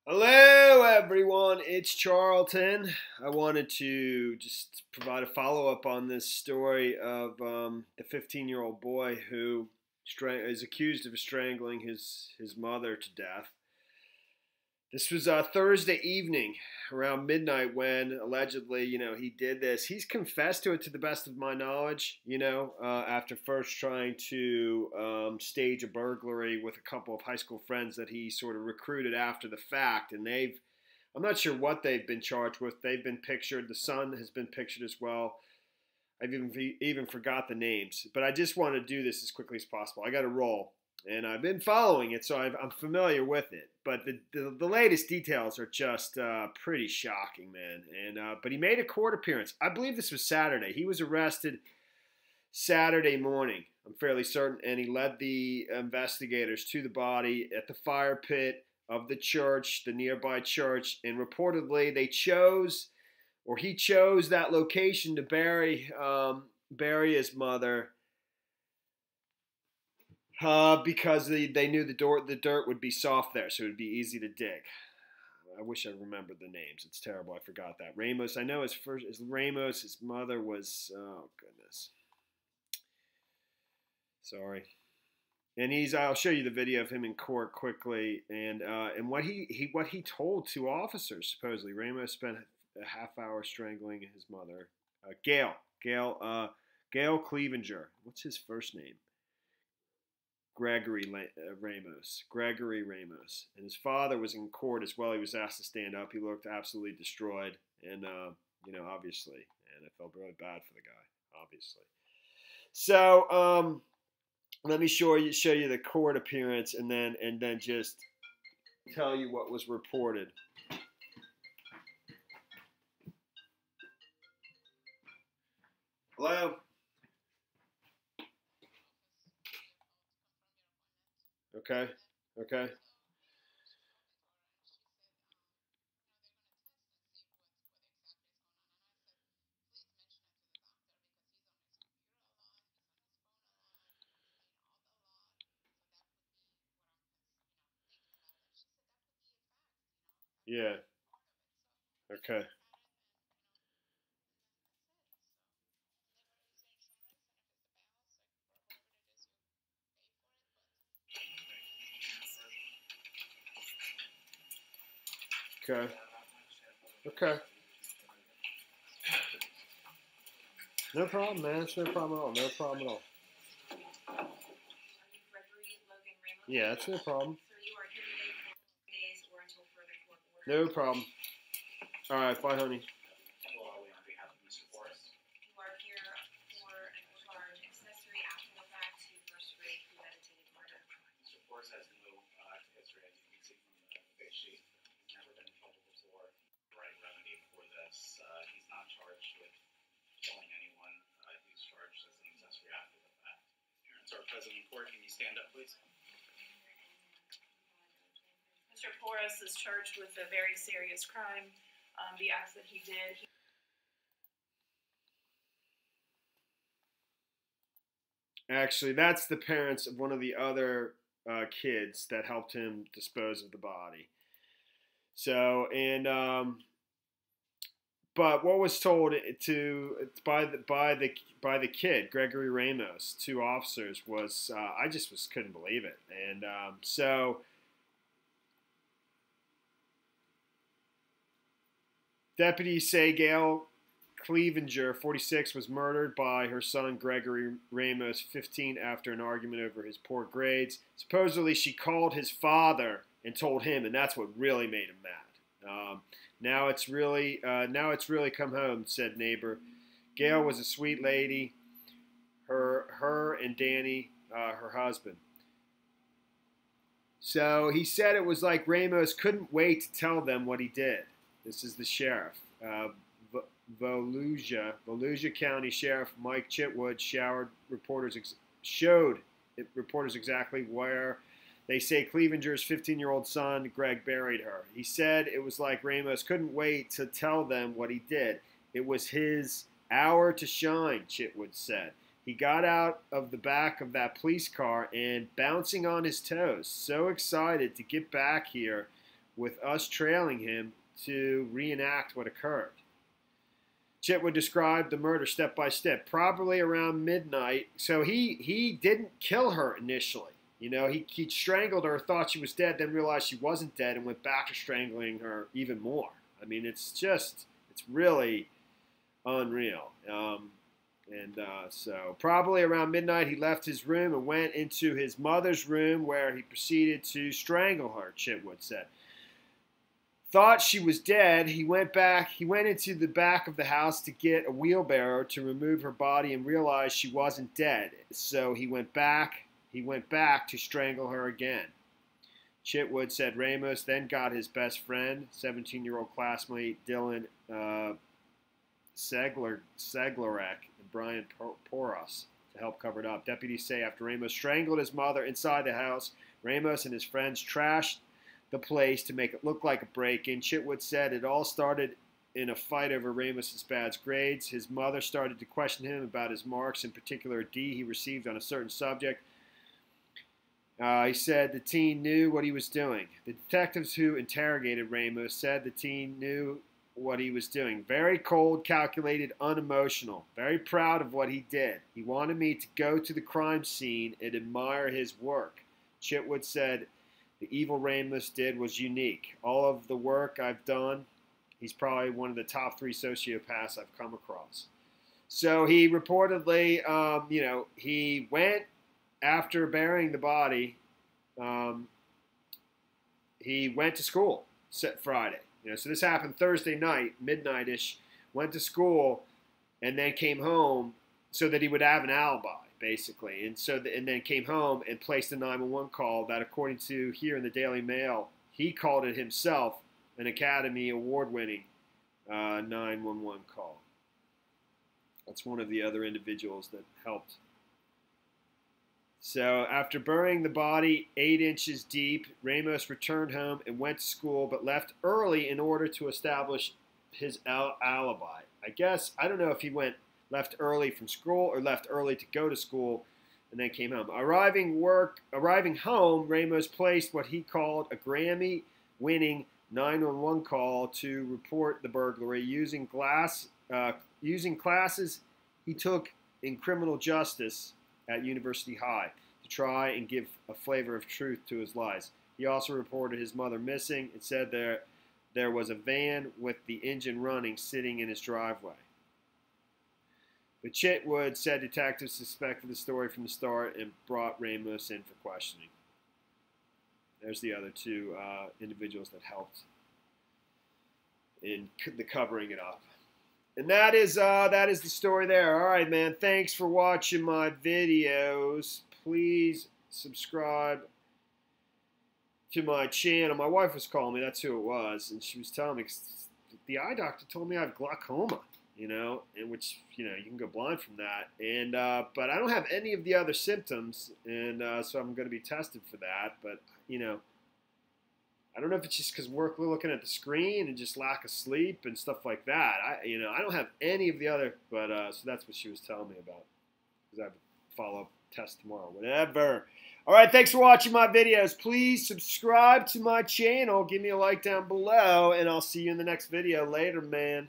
Hello, everyone. It's Charlton. I wanted to just provide a follow-up on this story of the 15-year-old boy who is accused of strangling his mother to death. This was Thursday evening around midnight when allegedly, he did this. He's confessed to it to the best of my knowledge, after first trying to stage a burglary with a couple of high school friends that he sort of recruited after the fact. And I'm not sure what they've been charged with. They've been pictured. The son has been pictured as well. I've even forgot the names. But I just want to do this as quickly as possible. I got to roll. And I've been following it, so I'm familiar with it. But the latest details are just pretty shocking, man. And but he made a court appearance. I believe this was Saturday. He was arrested Saturday morning, I'm fairly certain, and he led the investigators to the body at the fire pit of the church, the nearby church. And reportedly, he chose that location to bury his mother. Because they knew the dirt would be soft there, so it would be easy to dig. I wish I remembered the names. It's terrible. I forgot that. Ramos, I know his first is Ramos. His mother was, oh goodness. Sorry. And I'll show you the video of him in court quickly, and what he told two officers supposedly. Ramos spent a half hour strangling his mother, Gail Clevenger. What's his first name? Gregory Ramos. And his father was in court as well. He was asked to stand up. He looked absolutely destroyed, and obviously, and I felt really bad for the guy, obviously. So let me show you the court appearance, and then just tell you what was reported. Hello. Okay. Yeah. Okay. Okay. Okay. No problem, man. It's no problem at all. No problem at all. Yeah, that's no problem. No problem. All right, bye, honey. He's not charged with killing anyone. He was charged as an accessory after the fact. Parents are present in court. Can you stand up, please? Mr. Porras is charged with a very serious crime. The acts that he did. Actually, that's the parents of one of the other kids that helped him dispose of the body. So, but what was told by the kid, Gregory Ramos, two officers, was I just couldn't believe it. And so deputies say Gail Clevenger, 46, was murdered by her son Gregory Ramos, 15, after an argument over his poor grades. Supposedly, she called his father and told him, and that's what really made him mad. Now it's really come home, said neighbor. Gail was a sweet lady. Her and Danny, her husband. So he said it was like Ramos couldn't wait to tell them what he did. This is the sheriff. Volusia County Sheriff Mike Chitwood showed reporters exactly where they say Clevenger's 15-year-old son, Greg, buried her. He said it was like Ramos couldn't wait to tell them what he did. It was his hour to shine, Chitwood said. He got out of the back of that police car and bouncing on his toes, so excited to get back here with us trailing him to reenact what occurred. Chitwood described the murder step by step, probably around midnight. So he didn't kill her initially. You know, he strangled her, thought she was dead, then realized she wasn't dead and went back to strangling her even more. I mean, it's really unreal. So probably around midnight, he left his room and went into his mother's room where he proceeded to strangle her, Chitwood said. Thought she was dead. He went into the back of the house to get a wheelbarrow to remove her body and realized she wasn't dead. So he went back to strangle her again. Chitwood said Ramos then got his best friend, 17-year-old classmate Dylan Seglerek and Brian Poros to help cover it up. Deputies say after Ramos strangled his mother inside the house, Ramos and his friends trashed the place to make it look like a break-in. Chitwood said it all started in a fight over Ramos's bad grades. His mother started to question him about his marks, in particular a D he received on a certain subject. He said the teen knew what he was doing. The detectives who interrogated Ramos said the teen knew what he was doing. Very cold, calculated, unemotional. Very proud of what he did. He wanted me to go to the crime scene and admire his work. Chitwood said the evil Ramos did was unique. All of the work I've done, he's probably one of the top 3 sociopaths I've come across. So he reportedly, he went after burying the body. He went to school Friday. So this happened Thursday night, midnight-ish. Went to school and then came home so that he would have an alibi, basically. And then came home and placed a 911 call that, according to here in the Daily Mail, he called it himself an Academy Award-winning 911 call. That's one of the other individuals that helped. So after burying the body 8 inches deep, Ramos returned home and went to school, but left early in order to establish his alibi. I don't know if he left early from school or left early to go to school and then came home. Arriving home, Ramos placed what he called a Grammy-winning 911 call to report the burglary using classes he took in criminal justice at University High to try and give a flavor of truth to his lies. He also reported his mother missing and said there was a van with the engine running sitting in his driveway. But Chitwood said detectives suspected the story from the start and brought Ramos in for questioning. There's the other 2 individuals that helped in the covering it up. And that is the story there. All right, man. Thanks for watching my videos. Please subscribe to my channel. My wife was calling me. That's who it was. And she was telling me, the eye doctor told me I have glaucoma, in which, you can go blind from that. And but I don't have any of the other symptoms. And so I'm going to be tested for that. But, I don't know if it's just because we're looking at the screen and just lack of sleep and stuff like that. I don't have any of the other, but so that's what she was telling me about. Because I have a follow-up test tomorrow, whatever. All right, thanks for watching my videos. Please subscribe to my channel. Give me a like down below, and I'll see you in the next video. Later, man.